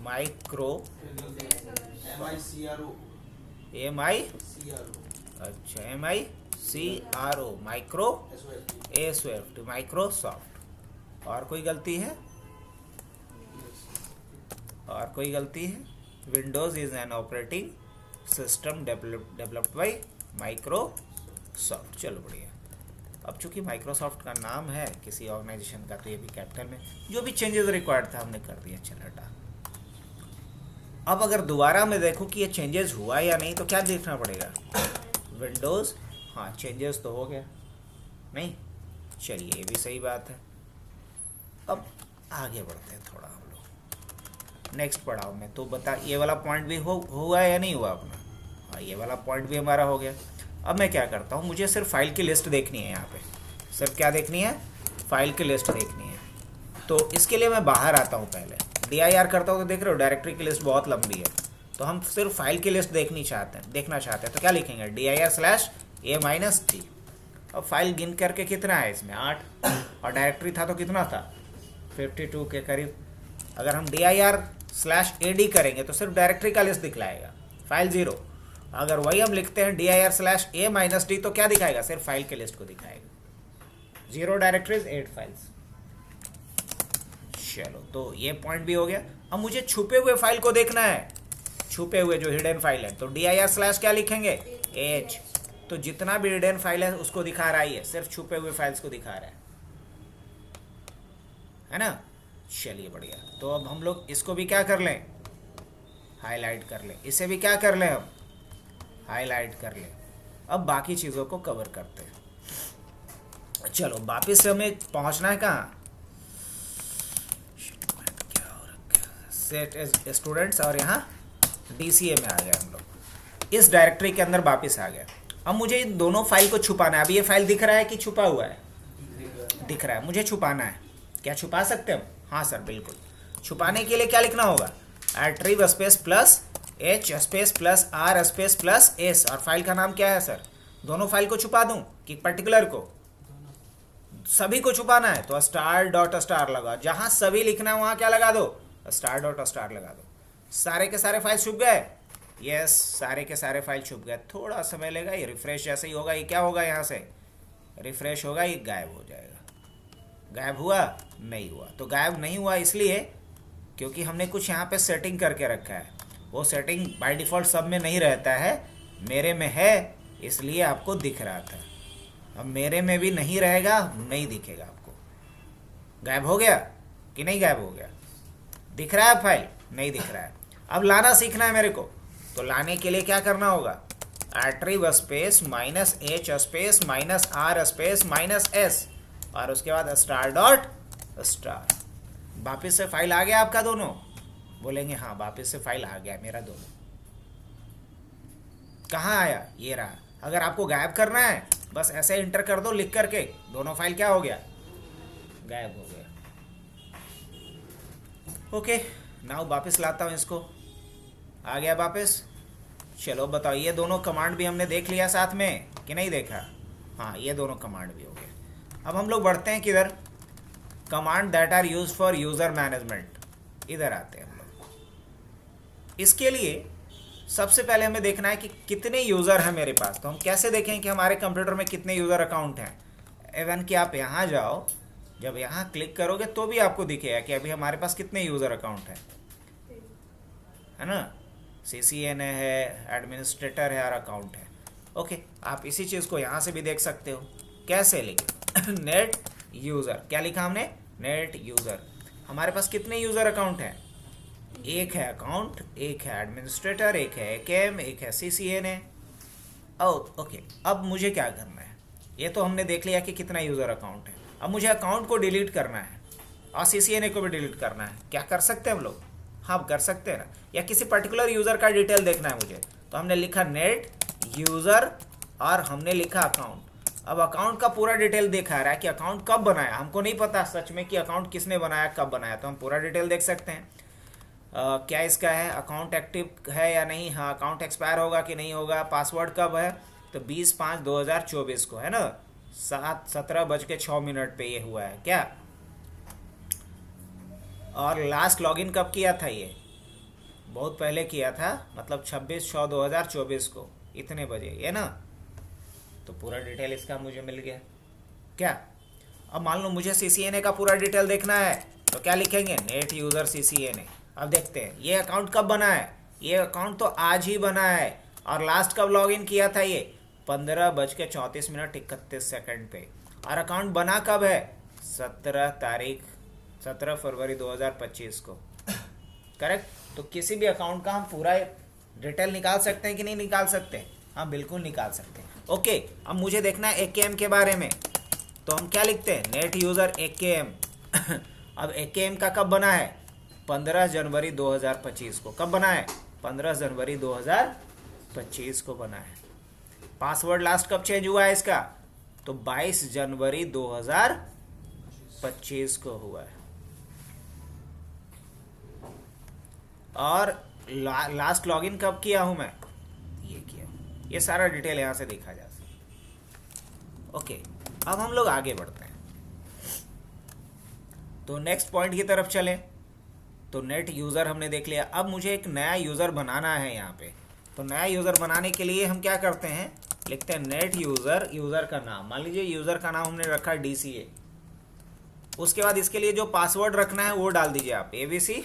माइक्रो अच्छा MICRO माइक्रो SOFT माइक्रोसॉफ्ट। और कोई गलती है? और कोई गलती है? Windows is an operating system developed by Microsoft. चलो बढ़िया। अब चूंकि माइक्रोसॉफ्ट का नाम है किसी ऑर्गेनाइजेशन का, तो ये भी कैपिटल में, जो भी चेंजेस रिक्वायर्ड था हमने कर दिया। चल हटा। अब अगर दोबारा मैं देखूं कि ये चेंजेस हुआ या नहीं, तो क्या देखना पड़ेगा, विंडोज़, हाँ चेंजेस तो हो गया नहीं। चलिए, ये भी सही बात है। अब आगे बढ़ते हैं थोड़ा हम लोग नेक्स्ट पड़ाव में। तो बता, ये वाला पॉइंट भी हुआ या नहीं हुआ अपना? हाँ, ये वाला पॉइंट भी हमारा हो गया। अब मैं क्या करता हूँ, मुझे सिर्फ फाइल की लिस्ट देखनी है। यहाँ पे सिर्फ क्या देखनी है, फाइल की लिस्ट देखनी है। तो इसके लिए मैं बाहर आता हूँ, पहले dir करता हूँ। तो देख रहे हो, डायरेक्टरी की लिस्ट बहुत लंबी है, तो हम सिर्फ फाइल की लिस्ट देखना चाहते हैं। तो क्या लिखेंगे, dir/a-d। अब फाइल गिन करके कितना है इसमें, 8, और डायरेक्टरी था तो कितना था, 52 के करीब। अगर हम dir/ad करेंगे तो सिर्फ डायरेक्टरी का लिस्ट दिखलाएगा, फाइल 0। अगर वही हम लिखते हैं dir/a-d, तो क्या दिखाएगा, सिर्फ फाइल के लिस्ट को दिखाएगा। 0 डायरेक्टरीज 8 फाइल्स। चलो, तो ये पॉइंट भी हो गया। अब मुझे छुपे हुए फाइल को देखना है, छुपे हुए जो हिडन फाइल है। तो dir/ क्या लिखेंगे, h। तो जितना भी हिडन फाइल है उसको दिखा रहा है, सिर्फ छुपे हुए फाइल्स को दिखा रहा है ना। चलिए बढ़िया। तो अब हम लोग इसको भी क्या कर लें, हाईलाइट कर लें। इसे भी क्या कर लें, हम हाईलाइट कर लें। अब बाकी चीज़ों को कवर करते हैं। चलो, वापिस से हमें पहुंचना है कहाँ, सेट स्टूडेंट्स, और यहाँ DCA में आ गए हम लोग, इस डायरेक्टरी के अंदर वापस आ गए। अब मुझे इन दोनों फाइल को छुपाना है। अभी ये फाइल दिख रहा है कि छुपा हुआ है, दिख रहा है, मुझे छुपाना है। क्या छुपा सकते हैं? हाँ सर, बिल्कुल। छुपाने के लिए क्या लिखना होगा, @rev space +h space +r space +s। और फाइल का नाम क्या है सर, दोनों फाइल को छुपा दूं कि पर्टिकुलर को, सभी को छुपाना है। तो star.star लगा, जहां सभी लिखना है वहां क्या लगा दो, star.star लगा दो। सारे के सारे फाइल छुप गए, यस, सारे के सारे फाइल छुप गए। थोड़ा समय लेगा, ये रिफ्रेश जैसे ही होगा, ये क्या होगा, यहाँ से रिफ्रेश होगा, ये गायब हो जाएगा। गायब हुआ? नहीं हुआ। तो गायब नहीं हुआ इसलिए क्योंकि हमने कुछ यहाँ पे सेटिंग करके रखा है। वो सेटिंग बाय डिफ़ॉल्ट सब में नहीं रहता है, मेरे में है, इसलिए आपको दिख रहा था। अब मेरे में भी नहीं रहेगा, नहीं दिखेगा आपको। गायब हो गया कि नहीं गायब हो गया? दिख रहा है फाइल? नहीं दिख रहा है। अब लाना सीखना है मेरे को, तो लाने के लिए क्या करना होगा? Attrib space -h space -r space -s और उसके बाद स्टार डॉट स्टार। वापिस से फाइल आ गया आपका दोनों? बोलेंगे हाँ वापिस से फाइल आ गया मेरा दोनों। कहाँ आया? ये रहा। अगर आपको गायब करना है बस ऐसे इंटर कर दो लिख करके, दोनों फाइल क्या हो गया? गायब हो गया। ओके, नाउ वापस लाता हूँ इसको। आ गया वापस। चलो बताओ, ये दोनों कमांड भी हमने देख लिया साथ में कि नहीं देखा? हाँ, ये दोनों कमांड भी हो गए। अब हम लोग बढ़ते हैं किधर? Command that are use for user management. इधर आते हैं हम लोग। इसके लिए सबसे पहले हमें देखना है कि कितने यूज़र हैं मेरे पास। तो हम कैसे देखें कि हमारे कंप्यूटर में कितने यूज़र अकाउंट हैं? इवन कि आप यहाँ जाओ, जब यहाँ क्लिक करोगे तो भी आपको दिखेगा कि अभी हमारे पास कितने यूज़र अकाउंट हैं, है ना? CCNA है, एडमिनिस्ट्रेटर है और अकाउंट है। ओके, आप इसी चीज़ को यहाँ से भी देख सकते हो। कैसे लिखे? Net user. क्या लिखा हमने? Net user. हमारे पास कितने यूज़र अकाउंट हैं? एक है अकाउंट, एक है एडमिनिस्ट्रेटर, एक है AKM, एक है CCNA। ओके, अब मुझे क्या करना है? ये तो हमने देख लिया कि कितना यूज़र अकाउंट है। अब मुझे अकाउंट को डिलीट करना है और CCNA को भी डिलीट करना है। क्या कर सकते हैं हम लोग? हाँ, कर सकते हैं ना। या किसी पर्टिकुलर यूज़र का डिटेल देखना है मुझे, तो हमने लिखा नेट यूज़र और हमने लिखा अकाउंट। अब अकाउंट का पूरा डिटेल दिखा रहा है कि अकाउंट कब बनाया। हमको नहीं पता सच में कि अकाउंट किसने बनाया, कब बनाया, तो हम पूरा डिटेल देख सकते हैं। क्या इसका है? अकाउंट एक्टिव है या नहीं? हाँ, अकाउंट एक्सपायर होगा कि नहीं होगा? पासवर्ड कब है? तो 20/5/2024 को, है ना? 17:06 पे ये हुआ है क्या? और लास्ट लॉगिन कब किया था? ये बहुत पहले किया था, मतलब 26/6/2024 को इतने बजे, ये ना? तो पूरा डिटेल इसका मुझे मिल गया क्या? अब मान लो मुझे CCNA का पूरा डिटेल देखना है, तो क्या लिखेंगे? Net user CCNA। अब देखते हैं ये अकाउंट कब बना है। ये अकाउंट तो आज ही बना है। और लास्ट कब लॉगिन किया था? ये 15:34 पे। और अकाउंट बना कब है? 17 फरवरी 2025 को। करेक्ट? तो किसी भी अकाउंट का हम पूरा डिटेल निकाल सकते हैं कि नहीं निकाल सकते? हाँ, बिल्कुल निकाल सकते हैं। ओके, अब मुझे देखना है AKM के बारे में, तो हम क्या लिखते हैं? Net user AKM। अब AKM का कब बना है? 15 जनवरी 2025 को। कब बना है? 15 जनवरी 2025 को बना है। पासवर्ड लास्ट कब चेंज हुआ है इसका? तो 22 जनवरी 2025 को हुआ है। और लास्ट लॉगिन कब किया हूं मैं? ये किया। ये सारा डिटेल यहां से देखा जा सकता। ओके, अब हम लोग आगे बढ़ते हैं, तो नेक्स्ट पॉइंट की तरफ चलें। तो नेट यूज़र हमने देख लिया। अब मुझे एक नया यूज़र बनाना है यहाँ पे। तो नया यूज़र बनाने के लिए हम क्या करते हैं? लिखते हैं नेट यूज़र, यूज़र का नाम। मान लीजिए यूज़र का नाम हमने रखा DCA। उसके बाद इसके लिए जो पासवर्ड रखना है वो डाल दीजिए आप, ABC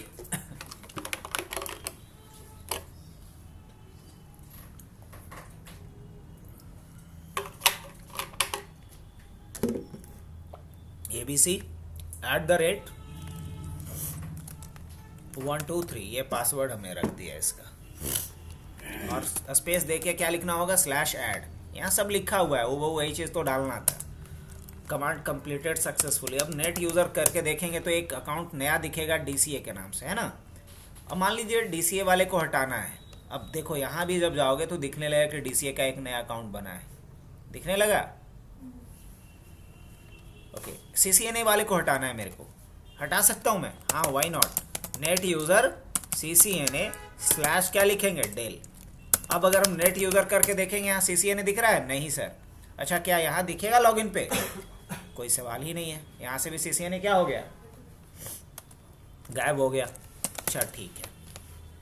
@123। ये पासवर्ड हमने रख दिया इसका। और स्पेस देखिए क्या लिखना होगा? /add। यहाँ सब लिखा हुआ है, वो वही चीज़ तो डालना था। Command completed successfully. अब नेट यूज़र करके देखेंगे तो एक अकाउंट नया दिखेगा DCA के नाम से, है ना? अब मान लीजिए DCA वाले को हटाना है। अब देखो यहाँ भी जब जाओगे तो दिखने लगा कि DCA का एक नया अकाउंट बना है। दिखने लगा? ओके, CCNA वाले को हटाना है मेरे को। हटा सकता हूँ मैं? हाँ, why not. Net user CCNA / क्या लिखेंगे? डेल। अब अगर हम नेट यूज़र करके देखेंगे, यहाँ CCNA दिख रहा है? नहीं सर। अच्छा, क्या यहाँ दिखेगा लॉगिन पे? कोई सवाल ही नहीं है। यहाँ से भी CCNA क्या हो गया? गायब हो गया। अच्छा, ठीक है।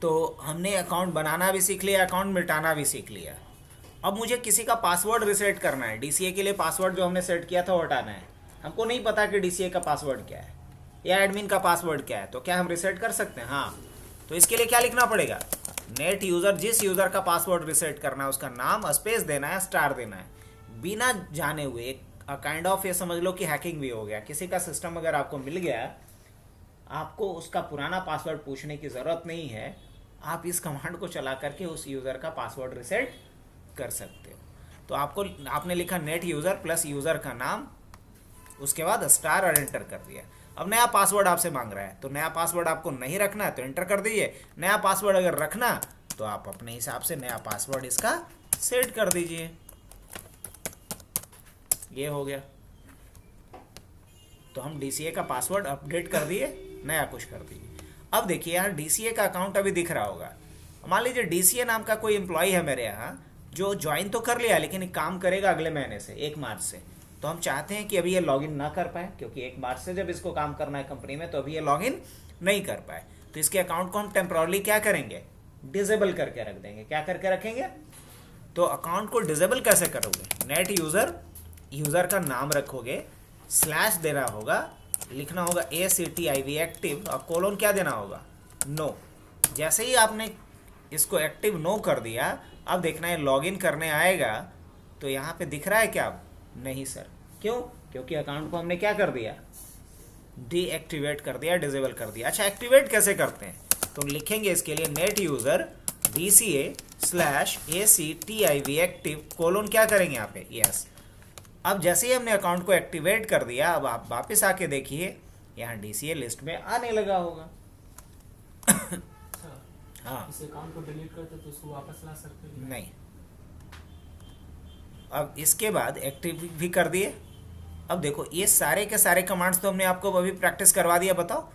तो हमने अकाउंट बनाना भी सीख लिया, अकाउंट मिटाना भी सीख लिया। अब मुझे किसी का पासवर्ड रिसेट करना है। DCA के लिए पासवर्ड जो हमने सेट किया था वो हटाना है। हमको नहीं पता कि DCA का पासवर्ड क्या है या एडमिन का पासवर्ड क्या है, तो क्या हम रिसेट कर सकते हैं? हाँ। तो इसके लिए क्या लिखना पड़ेगा? नेट यूज़र, जिस यूज़र का पासवर्ड रिसेट करना है उसका नाम, स्पेस देना है, स्टार देना है, बिना जाने हुए एक काइंड ऑफ ये समझ लो कि हैकिंग भी हो गया। किसी का सिस्टम अगर आपको मिल गया, आपको उसका पुराना पासवर्ड पूछने की ज़रूरत नहीं है, आप इस कमांड को चला करके उस यूज़र का पासवर्ड रिसेट कर सकते हो। तो आपने लिखा नेट यूज़र प्लस यूज़र का नाम, उसके बाद स्टार और एंटर कर दिया। अब नया पासवर्ड आपसे मांग रहा है, तो नया पासवर्ड आपको नहीं रखना है तो एंटर कर दीजिए। नया पासवर्ड अगर रखना तो आप अपने हिसाब से नया पासवर्ड इसका सेट कर दीजिए। ये हो गया। तो हम DCA का पासवर्ड अपडेट कर दिए, नया कुछ कर दिए। अब देखिए यहाँ DCA का अकाउंट अभी दिख रहा होगा। मान लीजिए DCA नाम का कोई एम्प्लॉय है मेरे यहाँ जो ज्वाइन तो कर लिया, लेकिन काम करेगा अगले महीने से 1 मार्च से। तो हम चाहते हैं कि अभी ये लॉगिन ना कर पाए, क्योंकि 1 मार्च से जब इसको काम करना है कंपनी में, तो अभी ये लॉगिन नहीं कर पाए। तो इसके अकाउंट को हम टेम्पररी क्या करेंगे, डिसेबल करके रख देंगे। क्या करके रखेंगे, तो अकाउंट को डिसेबल कैसे करोगे, नेट यूज़र, यूज़र का नाम रखोगे, स्लैश देना होगा, लिखना होगा ACTIV एक्टिव, और कोलोन क्या देना होगा, नो। जैसे ही आपने इसको एक्टिव नो कर दिया, अब देखना है लॉगिन करने आएगा तो यहाँ पे दिख रहा है क्या, नहीं सर। क्यों, क्योंकि अकाउंट को हमने क्या कर दिया, डीएक्टिवेट कर दिया, डिसेबल कर दिया। अच्छा, एक्टिवेट कैसे करते हैं, तो लिखेंगे इसके लिए net user DCA/ACTIV active colon क्या करेंगे यहाँ पे, यस। अब जैसे ही हमने अकाउंट को एक्टिवेट कर दिया, अब आप वापस आके देखिए यहाँ DCA लिस्ट में आने लगा होगा। हाँ, इस अकाउंट को डिलीट करते तो उसको वापस ला सकते हैं? नहीं। अब इसके बाद एक्टिव भी कर दिए। अब देखो ये सारे के सारे कमांड्स तो हमने आपको अभी प्रैक्टिस करवा दिया। बताओ,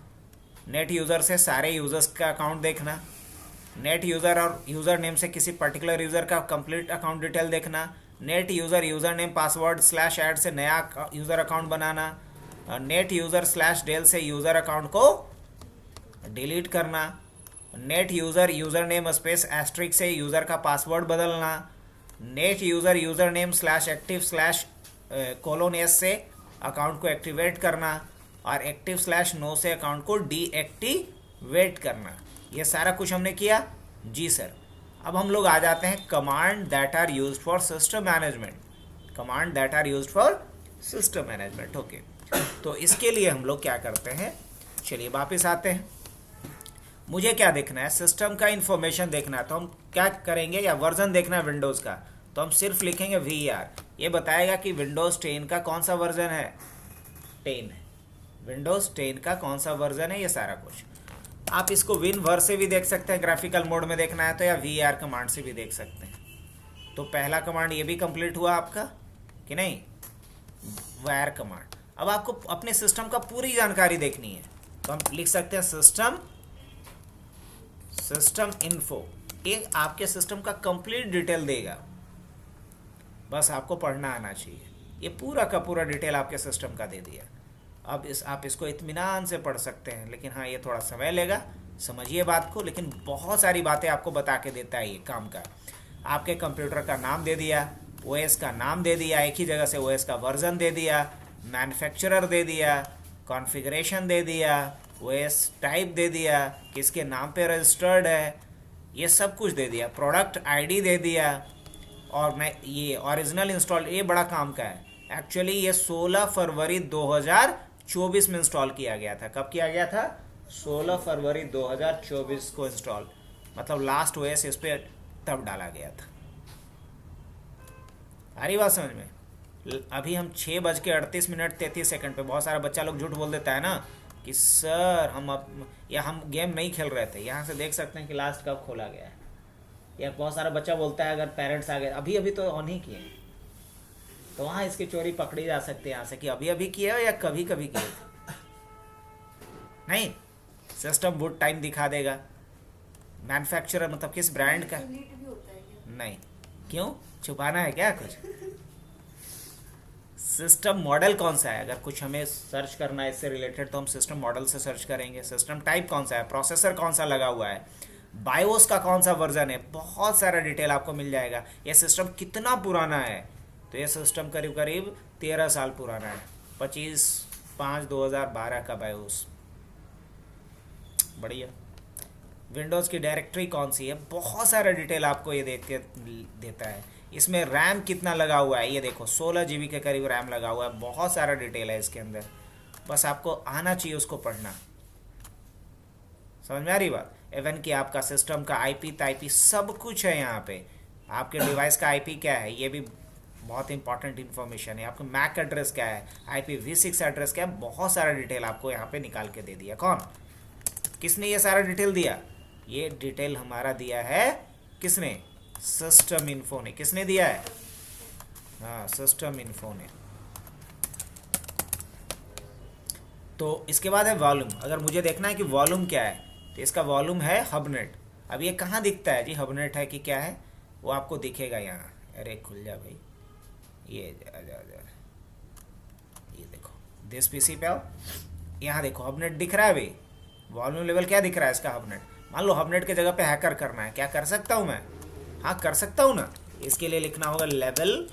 नेट यूज़र से सारे यूज़र्स का अकाउंट देखना, नेट यूज़र और यूज़र नेम से किसी पर्टिकुलर यूज़र का कंप्लीट अकाउंट डिटेल देखना, net user user name password /add से नया यूज़र अकाउंट बनाना, नेट यूज़र /डेल से यूज़र अकाउंट को डिलीट करना, net user user name space * से यूज़र का पासवर्ड बदलना, net user user name /active/ :s से अकाउंट को एक्टिवेट करना, और एक्टिव/नो से अकाउंट को डीएक्टिवेट करना। ये सारा कुछ हमने किया जी सर। अब हम लोग आ जाते हैं command that are used for system management. Command that are used for system management, okay. तो इसके लिए हम लोग क्या करते हैं, चलिए वापस आते हैं। मुझे क्या देखना है, सिस्टम का इंफॉर्मेशन देखना है। तो हम क्या करेंगे, या वर्जन देखना है विंडोज़ का, तो हम सिर्फ लिखेंगे VAR। ये बताएगा कि विंडोज़ 10 का कौन सा वर्जन है, 10 है। विंडोज़ 10 का कौन सा वर्जन है, ये सारा कुछ। आप इसको WinVer से भी देख सकते हैं, ग्राफिकल मोड में देखना है तो, या VAR कमांड से भी देख सकते हैं। तो पहला कमांड ये भी कंप्लीट हुआ आपका कि नहीं, var कमांड। अब आपको अपने सिस्टम का पूरी जानकारी देखनी है, तो हम लिख सकते हैं सिस्टम इन्फो। ये आपके सिस्टम का कंप्लीट डिटेल देगा, बस आपको पढ़ना आना चाहिए। ये पूरा का पूरा डिटेल आपके सिस्टम का दे दिया। अब आप इसको इत्मीनान से पढ़ सकते हैं, लेकिन हाँ ये थोड़ा समय लेगा, समझिए बात को। लेकिन बहुत सारी बातें आपको बता के देता है ये काम का। आपके कंप्यूटर का नाम दे दिया, OS का नाम दे दिया, एक ही जगह से OS का वर्जन दे दिया, मैन्युफैक्चरर दे दिया, कॉन्फ़िगरेशन दे दिया, OS टाइप दे दिया, किसके नाम पे रजिस्टर्ड है, ये सब कुछ दे दिया, प्रोडक्ट ID दे दिया। और मैं ये ओरिजिनल इंस्टॉल, ये बड़ा काम का है एक्चुअली। ये 16 फरवरी 2024 में इंस्टॉल किया गया था। कब किया गया था, 16 फरवरी 2024 को इंस्टॉल, मतलब लास्ट OS इस पर तब डाला गया था। आ रही बात समझ में। अभी हम 6:38:33 पे, बहुत सारा बच्चा लोग झूठ बोल देता है ना कि सर हम गेम नहीं खेल रहे थे। यहाँ से देख सकते हैं कि लास्ट कब खोला गया है। या बहुत सारा बच्चा बोलता है अगर पेरेंट्स आ गए, अभी तो ऑन ही किए, तो वहाँ इसकी चोरी पकड़ी जा सकती है यहाँ से कि अभी किए हो या कभी किए थे। नहीं, सिस्टम बूट टाइम दिखा देगा, मैन्युफैक्चरर मतलब किस ब्रांड का, नहीं क्यों छुपाना है क्या कुछ। सिस्टम मॉडल कौन सा है, अगर कुछ हमें सर्च करना है इससे रिलेटेड तो हम सिस्टम मॉडल से सर्च करेंगे। सिस्टम टाइप कौन सा है, प्रोसेसर कौन सा लगा हुआ है, बायोस का कौन सा वर्जन है, बहुत सारा डिटेल आपको मिल जाएगा। यह सिस्टम कितना पुराना है, तो यह सिस्टम करीब 13 साल पुराना है, 25/5/2012 का बायोस। बढ़िया। विंडोज़ की डायरेक्टरी कौन सी है, बहुत सारा डिटेल आपको ये देता है। इसमें रैम कितना लगा हुआ है ये देखो, 16 GB के करीब रैम लगा हुआ है। बहुत सारा डिटेल है इसके अंदर, बस आपको आना चाहिए उसको पढ़ना। समझ में आ रही बात? इवन कि आपका सिस्टम का IP ताईपी सब कुछ है यहाँ पे। आपके डिवाइस का IP क्या है ये भी बहुत इंपॉर्टेंट इन्फॉर्मेशन है। आपका मैक एड्रेस क्या है, IPv6 एड्रेस क्या है, बहुत सारा डिटेल आपको यहाँ पे निकाल के दे दिया। कौन, किसने ये सारा डिटेल दिया? ये डिटेल हमारा दिया है किसने? सिस्टम इन्फो ने। किसने दिया है? हाँ, सिस्टम इन्फो ने। तो इसके बाद है वॉल्यूम। अगर मुझे देखना है कि वॉल्यूम क्या है तो इसका वॉल्यूम है हबनेट। अब ये कहाँ दिखता है जी हबनेट है कि क्या है? वो आपको दिखेगा यहाँ। अरे खुल जा भाई, ये जा जा जा, ये देखो दिस पीसी पे आओ, यहाँ देखो हबनेट दिख रहा है भाई। वॉल्यूम लेवल क्या दिख रहा है इसका? हबनेट। मान लो हबनेट के जगह पे हैकर करना है, क्या कर सकता हूँ मैं? हाँ कर सकता हूँ ना। इसके लिए लिखना होगा लेवल,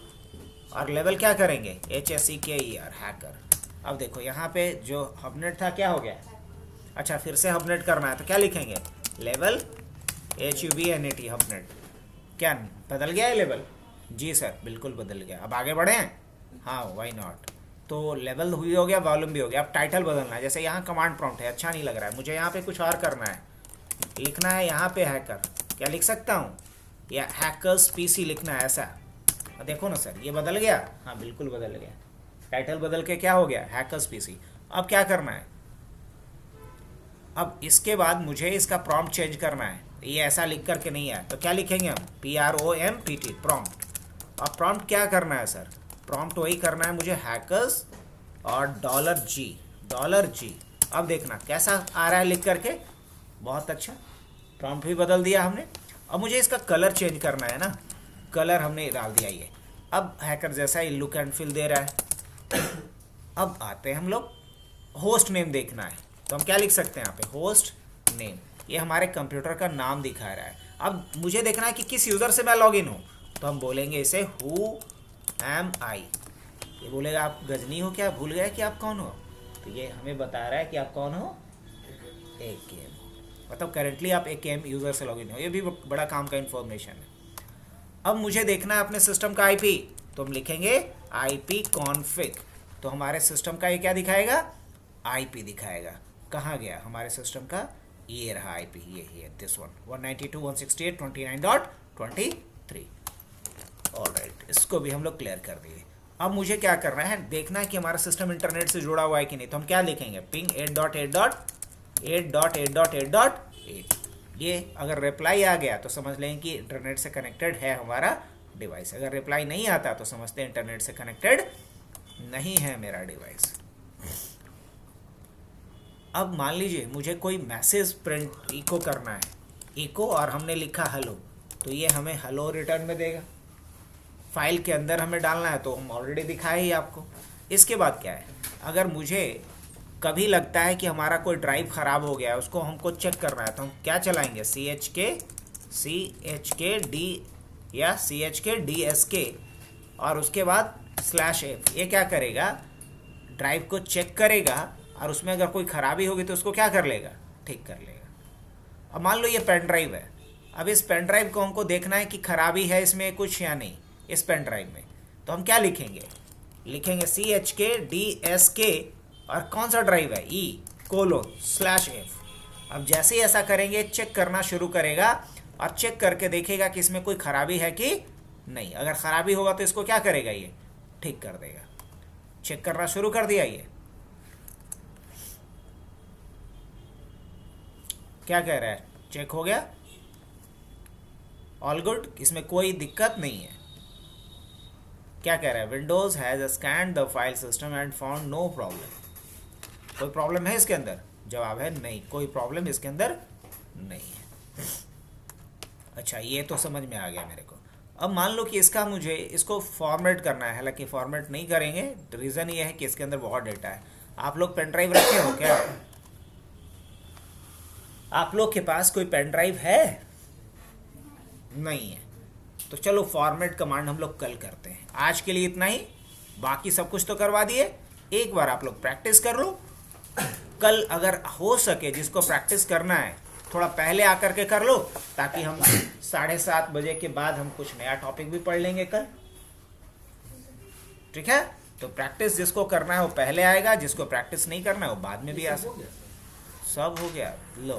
और लेवल क्या करेंगे? HSEKER, hacker. अब देखो यहाँ पे जो हबनेट था क्या हो गया? अच्छा फिर से हबनेट करना है तो क्या लिखेंगे? Level HUBNET हबनेट। क्या बदल गया है लेवल? जी सर बिल्कुल बदल गया। अब आगे बढ़े हैं? हाँ वाई नॉट। तो लेवल भी हो गया, वॉल्यूम भी हो गया। अब टाइटल बदलना है। जैसे यहाँ कमांड प्रॉम्प्ट है, अच्छा नहीं लग रहा है मुझे, यहाँ पे कुछ और करना है। लिखना है यहाँ पे हैकर, क्या लिख सकता हूँ? या हैकर्स PC लिखना है ऐसा। देखो ना सर ये बदल गया। हाँ बिल्कुल बदल गया, टाइटल बदल के क्या हो गया? Hackers PC। अब क्या करना है? अब इसके बाद मुझे इसका प्रॉम्प्ट चेंज करना है। ये ऐसा लिख करके नहीं है तो क्या लिखेंगे हम? PROMPT, prompt. अब प्रॉम्प्ट क्या करना है सर? प्रॉम्प्ट वही करना है मुझे, हैकर्स और $G। अब देखना कैसा आ रहा है लिख करके। बहुत अच्छा, प्रॉम्प्ट भी बदल दिया हमने। अब मुझे इसका कलर चेंज करना है ना, कलर हमने डाल दिया ये। अब हैकर जैसा ही लुक एंड फील दे रहा है। अब आते हैं हम लोग, होस्ट नेम देखना है तो हम क्या लिख सकते हैं यहाँ पे? Host name. ये हमारे कंप्यूटर का नाम दिखा रहा है। अब मुझे देखना है कि किस यूज़र से मैं लॉगिन हूँ, तो हम बोलेंगे इसे हु एम आई। ये बोलेगा आप गजनी हो क्या, भूल गए कि आप कौन हो? तो ये हमें बता रहा है कि आप कौन हो? AKM। मतलब करेंटली आप AKM यूज़र से लॉगिन हो। ये भी बड़ा काम का इन्फॉर्मेशन है। अब मुझे देखना है अपने सिस्टम का IP, तो हम लिखेंगे IP config। तो हमारे सिस्टम का ये क्या दिखाएगा? IP दिखाएगा। कहाँ गया हमारे सिस्टम का? ये रहा IP, ये दिस वन 192.168.29.23। ऑलराइट, इसको भी हम लोग क्लियर कर दिए। अब मुझे क्या करना है? देखना है कि हमारा सिस्टम इंटरनेट से जुड़ा हुआ है कि नहीं। तो हम क्या लिखेंगे? पिंग 8.8.8.8.8। ये अगर रिप्लाई आ गया तो समझ लें कि इंटरनेट से कनेक्टेड है हमारा डिवाइस। अगर रिप्लाई नहीं आता तो समझते हैं इंटरनेट से कनेक्टेड नहीं है मेरा डिवाइस। अब मान लीजिए मुझे कोई मैसेज प्रिंट इको करना है, इको, और हमने लिखा हेलो, तो ये हमें हेलो रिटर्न में देगा। फाइल के अंदर हमें डालना है तो हम ऑलरेडी दिखाए ही आपको। इसके बाद क्या है? अगर मुझे कभी लगता है कि हमारा कोई ड्राइव ख़राब हो गया है, उसको हमको चेक करना है, तो हम क्या चलाएंगे? CHKD या CHKDSK और उसके बाद /F। ये क्या करेगा? ड्राइव को चेक करेगा और उसमें अगर कोई ख़राबी होगी तो उसको क्या कर लेगा? ठीक कर लेगा। अब मान लो ये पेन ड्राइव है। अब इस पेन ड्राइव को हमको देखना है कि ख़राबी है इसमें कुछ या नहीं, इस पेन ड्राइव में। तो हम क्या लिखेंगे? लिखेंगे CHKDSK और कौन सा ड्राइव है? E:/F। अब जैसे ही ऐसा करेंगे चेक करना शुरू करेगा और चेक करके देखेगा कि इसमें कोई ख़राबी है कि नहीं। अगर ख़राबी होगा तो इसको क्या करेगा? ये ठीक कर देगा। चेक करना शुरू कर दिया। ये क्या कह रहा है? चेक हो गया, ऑल गुड, इसमें कोई दिक्कत नहीं है। क्या कह रहा है? Windows has scanned the file system and found no problem. कोई प्रॉब्लम है इसके अंदर? जवाब है नहीं, कोई प्रॉब्लम इसके अंदर नहीं है। अच्छा, ये तो समझ में आ गया मेरे को। अब मान लो कि इसका मुझे इसको फॉर्मेट करना है। हालांकि फॉर्मेट नहीं करेंगे, रीज़न ये है कि इसके अंदर बहुत डेटा है। आप लोग पेन ड्राइव रखे हो क्या? आप लोग के पास कोई पेन ड्राइव है? नहीं है। तो चलो फॉर्मेट कमांड हम लोग कल करते हैं। आज के लिए इतना ही, बाकी सब कुछ तो करवा दिए। एक बार आप लोग प्रैक्टिस कर लो। कल अगर हो सके, जिसको प्रैक्टिस करना है थोड़ा पहले आकर के कर लो, ताकि हम 7:30 बजे के बाद हम कुछ नया टॉपिक भी पढ़ लेंगे कल। ठीक है, तो प्रैक्टिस जिसको करना है वो पहले आएगा, जिसको प्रैक्टिस नहीं करना है वो बाद में भी आ सकता। सब हो गया, लो।